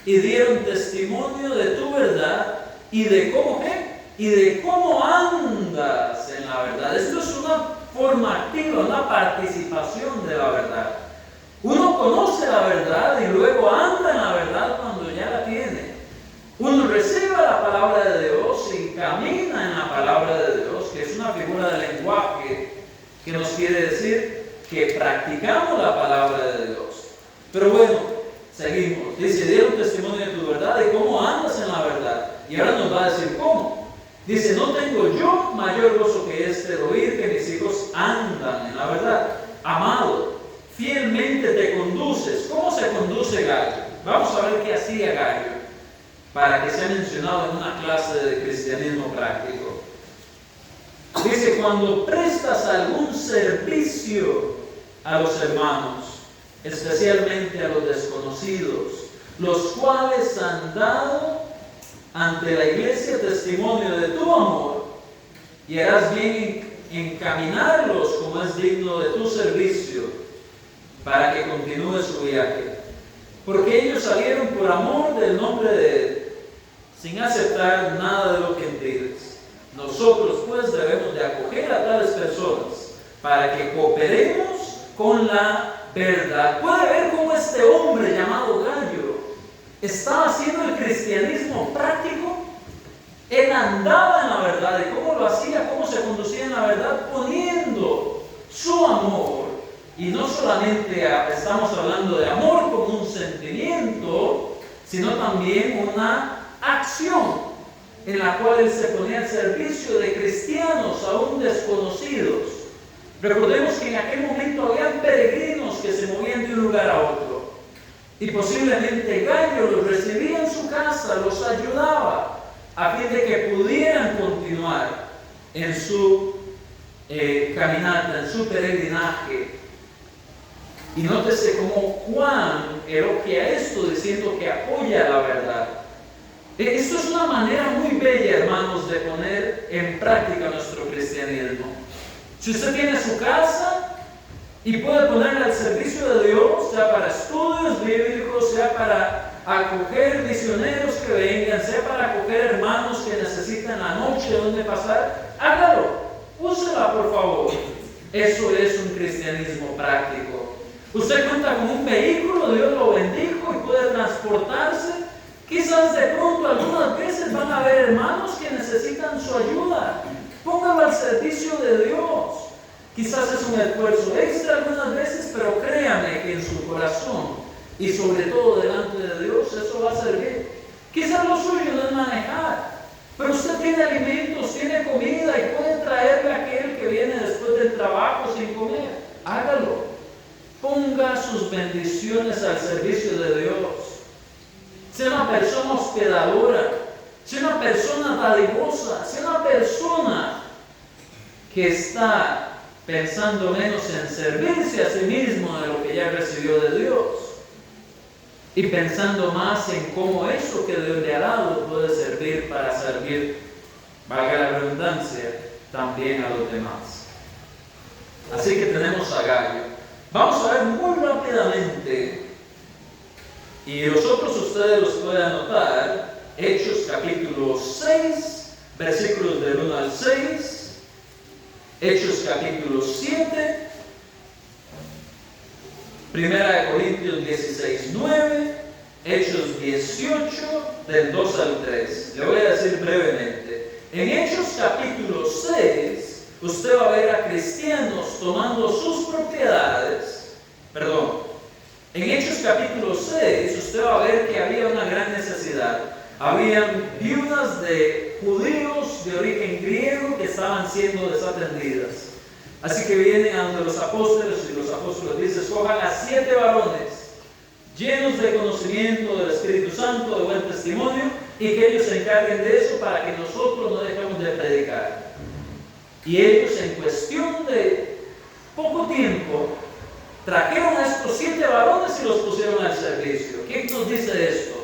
y dieron testimonio de tu verdad y de cómo ¿qué? Y de cómo andas en la verdad. Esto es una forma activa, una participación de la verdad. Uno conoce la verdad y luego anda en la verdad cuando ya la tiene. Uno recibe la palabra de Dios y camina en la palabra de Dios, que es una figura de lenguaje que nos quiere decir que practicamos la palabra de Dios. Pero bueno, seguimos. Dice: dieron testimonio de tu verdad y cómo andas en la verdad. Y ahora nos va a decir cómo. Dice: no tengo yo mayor gozo que este de oír que mis hijos andan en la verdad. Amado, fielmente te conduces. ¿Cómo se conduce Gallo? Vamos a ver qué hacía Gallo, para que sea mencionado en una clase de cristianismo práctico. Dice: cuando prestas algún servicio a los hermanos, especialmente a los desconocidos, los cuales han dado ante la iglesia testimonio de tu amor, y harás bien en encaminarlos como es digno de tu servicio, para que continúe su viaje. Porque ellos salieron por amor del nombre de Él, sin aceptar nada de los gentiles. Nosotros pues debemos de acoger a tales personas para que cooperemos con la verdad. Puede ver cómo este hombre llamado Gallo estaba haciendo el cristianismo práctico. Él andaba en la verdad. ¿Y cómo lo hacía? ¿Cómo se conducía en la verdad? Poniendo su amor. Y no solamente estamos hablando de amor como un sentimiento, sino también una acción en la cual él se ponía al servicio de cristianos aún desconocidos. Recordemos que en aquel momento había peregrinos que se movían de un lugar a otro, y posiblemente Gallo los recibía en su casa, los ayudaba a fin de que pudieran continuar en su caminata, en su peregrinaje. Y nótese cómo Juan elogia esto diciendo que apoya la verdad. Esto es una manera muy bella, hermanos, de poner en práctica nuestro cristianismo. Si usted tiene su casa y puede ponerla al servicio de Dios, sea para estudios bíblicos, sea para acoger misioneros que vengan, sea para acoger hermanos que necesitan la noche donde pasar, hágalo, úsela por favor. Eso es un cristianismo práctico. Usted cuenta con un vehículo, Dios lo bendijo y puede transportarse. Quizás de pronto algunas veces van a haber hermanos que necesitan su ayuda. Póngalo al servicio de Dios. Quizás es un esfuerzo extra algunas veces, pero créame que en su corazón y sobre todo delante de Dios eso va a servir. Quizás lo suyo no es manejar, pero usted tiene alimentos, tiene comida y puede traerle a aquel que viene después del trabajo sin comer. Hágalo. Ponga sus bendiciones al servicio de Dios. Sea una persona hospedadora, sea una persona dadivosa, sea una persona que está pensando menos en servirse a sí mismo de lo que ya recibió de Dios y pensando más en cómo eso que Dios le ha dado puede servir para servir, valga la redundancia, también a los demás. Así que tenemos a Gallo. Vamos a ver muy rápidamente, y vosotros ustedes los pueden anotar, Hechos capítulo 6, versículos del 1 al 6, Hechos capítulo 7, Primera de Corintios 16, 9, Hechos 18, del 2 al 3. Le voy a decir brevemente. En Hechos capítulo 6, usted va a ver a cristianos tomando sus propiedades. En Hechos capítulo 6, usted va a ver que había una gran necesidad. Habían viudas de judíos de origen griego que estaban siendo desatendidas. Así que vienen a donde los apóstoles y los apóstoles dicen: escojan a 7 varones llenos de conocimiento del Espíritu Santo, de buen testimonio, y que ellos se encarguen de eso para que nosotros no dejemos de predicar. Y ellos, en cuestión de poco tiempo, trajeron a estos 7 varones y los pusieron al servicio. ¿Qué nos dice esto?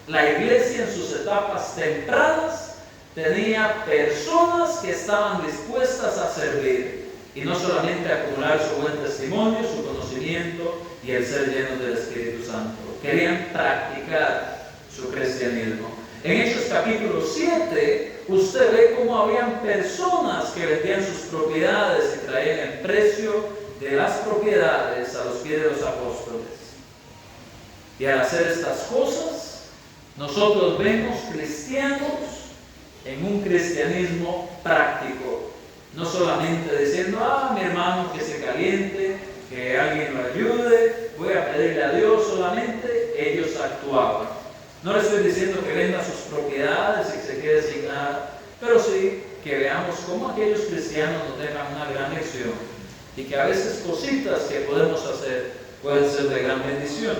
La iglesia en sus etapas tempranas tenía personas que estaban dispuestas a servir y no solamente a acumular su buen testimonio, su conocimiento y el ser llenos del Espíritu Santo. Querían practicar su cristianismo. En Hechos capítulo 7, usted ve cómo habían personas que vendían sus propiedades y traían el precio de las propiedades a los pies de los apóstoles. Y al hacer estas cosas, nosotros vemos cristianos en un cristianismo práctico. No solamente diciendo: mi hermano que se caliente, que alguien lo ayude, voy a pedirle a Dios. Solamente ellos actuaban. No le estoy diciendo que venda sus propiedades y que se quede sin nada, pero sí que veamos cómo aquellos cristianos nos dejan una gran lección y que a veces cositas que podemos hacer pueden ser de gran bendición.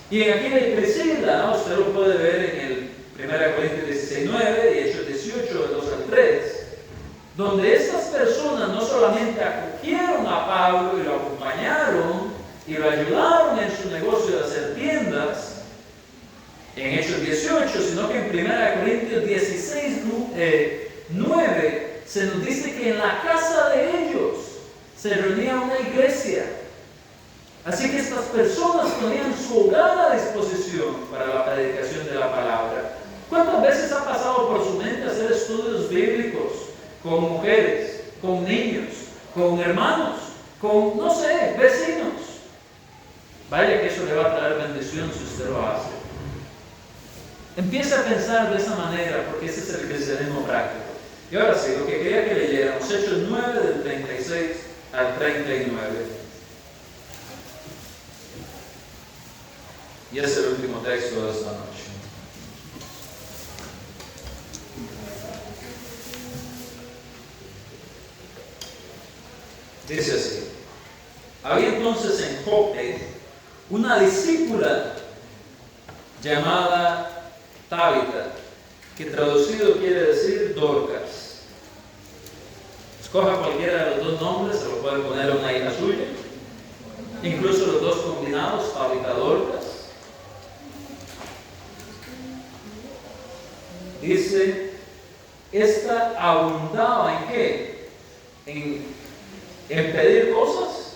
Y en Aquila y Priscila, usted lo puede ver en el 1 Corintios 16:9 y Hechos 18, del 2 al 3, donde estas personas no solamente acogieron a Pablo y lo acompañaron y lo ayudaron en su negocio de hacer tiendas, en Hechos 18, sino que en 1 Corintios 16:9 se nos dice que en la casa de ellos se reunía una iglesia. Así que estas personas ponían su hogar a disposición para la predicación de la palabra. ¿Cuántas veces ha pasado por su mente hacer estudios bíblicos con mujeres, con niños, con hermanos, con, no sé, vecinos? Vaya que eso le va a traer bendición si usted lo hace. Empieza a pensar de esa manera, porque ese es el cristianismo práctico. Y ahora sí, lo que quería que leyéramos, Hechos 9 del 36 al 39. Y es el último texto de esta noche. Dice así: había entonces en Jope una discípula llamada Tabita, que traducido quiere decir Dorcas. Escoja cualquiera de los dos nombres, se lo puede poner a una hija suya, incluso los dos combinados, Tabita Dorcas. Dice, esta abundaba ¿en qué? En pedir cosas.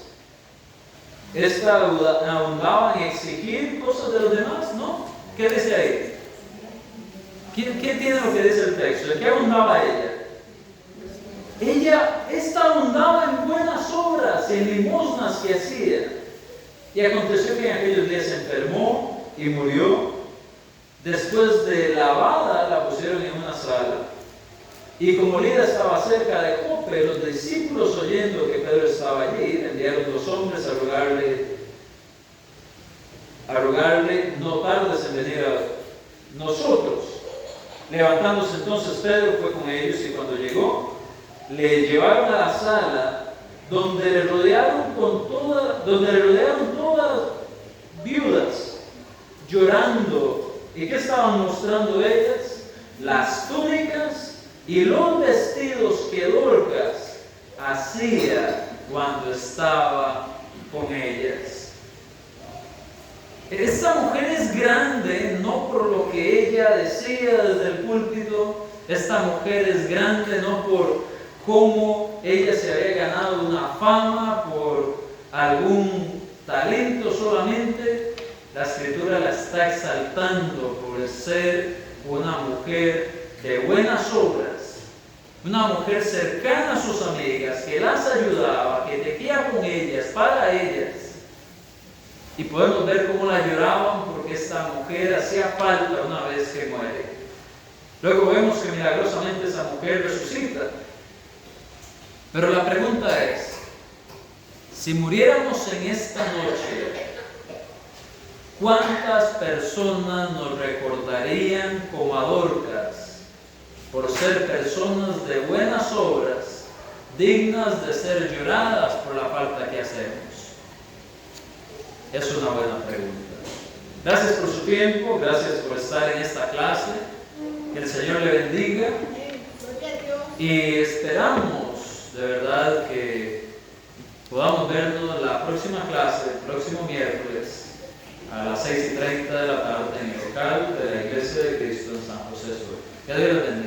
Esta abundaba en exigir cosas de los demás, ¿no? ¿Qué dice ahí? ¿Quién tiene lo que dice el texto? ¿En qué abundaba ella? Esta abundaba en buenas obras, en limosnas que hacía. Y aconteció que en aquellos días se enfermó y murió. Después de lavada, la pusieron en una sala. Y como Lida estaba cerca de Jope, los discípulos, oyendo que Pedro estaba allí, enviaron 2 hombres a rogarle no tardes en venir a nosotros. Levantándose entonces Pedro fue con ellos, y cuando llegó, le llevaron a la sala donde le rodearon todas viudas, llorando. ¿Y qué estaban mostrando ellas? Las túnicas y los vestidos que Dorcas hacía cuando estaba con ellas. Esta mujer es grande no por lo que ella decía desde el púlpito. Esta mujer es grande no por cómo ella se había ganado una fama, por algún talento solamente. La Escritura la está exaltando por ser una mujer de buenas obras, una mujer cercana a sus amigas, que las ayudaba, que tejía con ellas, para ellas. Y podemos ver cómo la lloraban porque esta mujer hacía falta una vez que muere. Luego vemos que milagrosamente esa mujer resucita. Pero la pregunta es, si muriéramos en esta noche, ¿cuántas personas nos recordarían como a Dorcas por ser personas de buenas obras, dignas de ser lloradas por la falta que hacemos? Es una buena pregunta. Gracias por su tiempo, gracias por estar en esta clase. Que el Señor le bendiga. Y esperamos de verdad que podamos vernos la próxima clase, el próximo miércoles, a las 6:30 de la tarde en el local de la Iglesia de Cristo en San José Sur. Que Dios les bendiga.